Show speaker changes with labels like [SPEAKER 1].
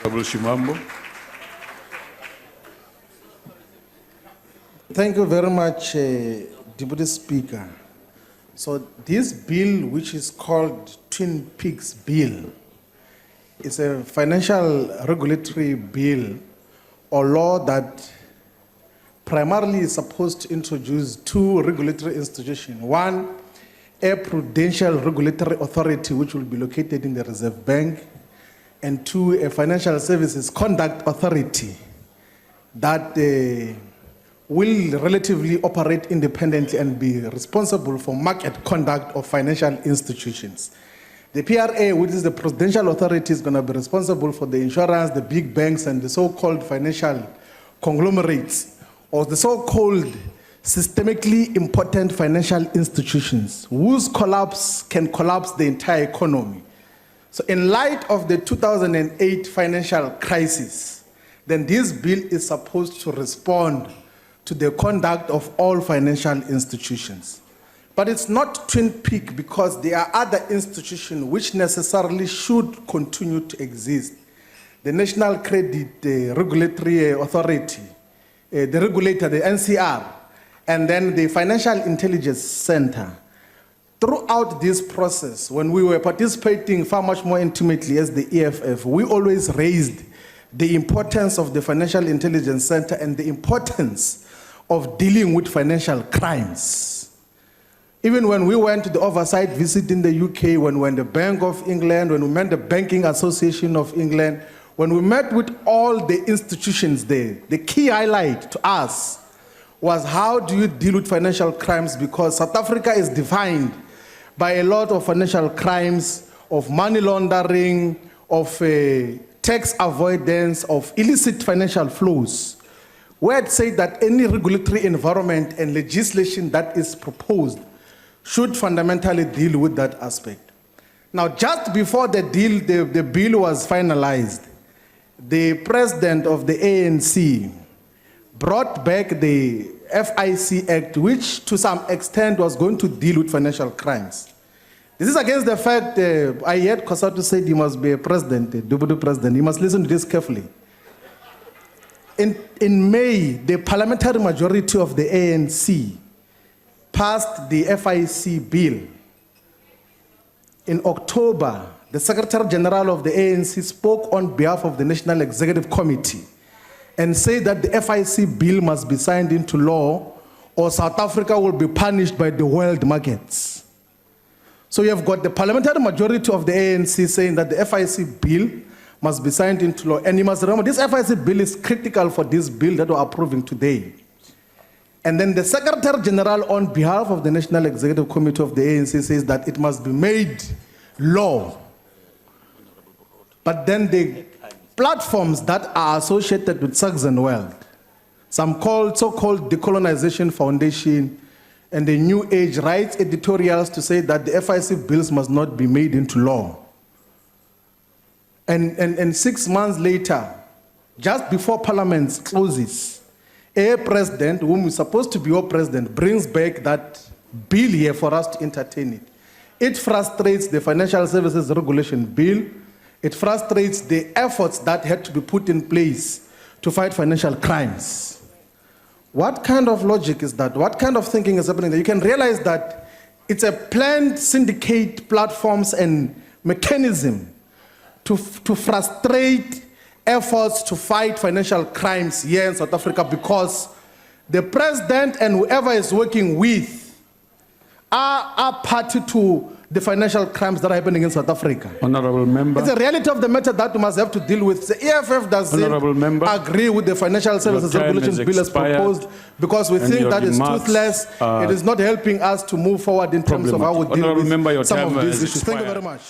[SPEAKER 1] Honorable Shivambu.
[SPEAKER 2] Thank you very much, Deputy Speaker. So this bill, which is called Twin Peaks Bill, is a financial regulatory bill or law that primarily is supposed to introduce two regulatory institutions. One, a prudential regulatory authority, which will be located in the Reserve Bank, and two, a financial services conduct authority that will relatively operate independently and be responsible for market conduct of financial institutions. The PRA, which is the Prudential Authority, is going to be responsible for the insurance, the big banks, and the so-called financial conglomerates, or the so-called systemically important financial institutions, whose collapse can collapse the entire economy. So in light of the 2008 financial crisis, then this bill is supposed to respond to the conduct of all financial institutions. But it's not Twin Peak because there are other institutions which necessarily should continue to exist. The National Credit Regulatory Authority, the regulator, the NCR, and then the Financial Intelligence Center. Throughout this process, when we were participating far much more intimately as the EFF, we always raised the importance of the Financial Intelligence Center and the importance of dealing with financial crimes. Even when we went to the oversight visit in the UK, when we were in the Bank of England, when we met the Banking Association of England, when we met with all the institutions there, the key highlight to us was how do you deal with financial crimes, because South Africa is defined by a lot of financial crimes, of money laundering, of tax avoidance, of illicit financial flows. We had said that any regulatory environment and legislation that is proposed should fundamentally deal with that aspect. Now, just before the bill was finalized, the president of the ANC brought back the FIC Act, which to some extent was going to deal with financial crimes. This is against the fact, I heard Kosatu said he must be a president, a deputy president. He must listen to this carefully. In May, the parliamentary majority of the ANC passed the FIC bill. In October, the Secretary General of the ANC spoke on behalf of the National Executive Committee and said that the FIC bill must be signed into law or South Africa will be punished by the world markets. So you have got the parliamentary majority of the ANC saying that the FIC bill must be signed into law. And you must remember, this FIC bill is critical for this bill that we're approving today. And then the Secretary General, on behalf of the National Executive Committee of the ANC, says that it must be made law. But then the platforms that are associated with Saxon World, some so-called Decolonization Foundation, and the New Age writes editorials to say that the FIC bills must not be made into law. And 6 months later, just before Parliament closes, a president, whom is supposed to be your president, brings back that bill here for us to entertain it. It frustrates the Financial Services Regulation Bill. It frustrates the efforts that had to be put in place to fight financial crimes. What kind of logic is that? What kind of thinking is happening there? You can realize that it's a planned syndicate platforms and mechanism to frustrate efforts to fight financial crimes here in South Africa, because the president and whoever is working with are party to the financial crimes that are happening in South Africa.
[SPEAKER 1] Honorable Member.
[SPEAKER 2] It's a reality of the matter that we must have to deal with. The EFF doesn't agree with the Financial Services Regulation Bill as proposed, because we think that it's toothless. It is not helping us to move forward in terms of how we deal with some of these issues. Thank you very much.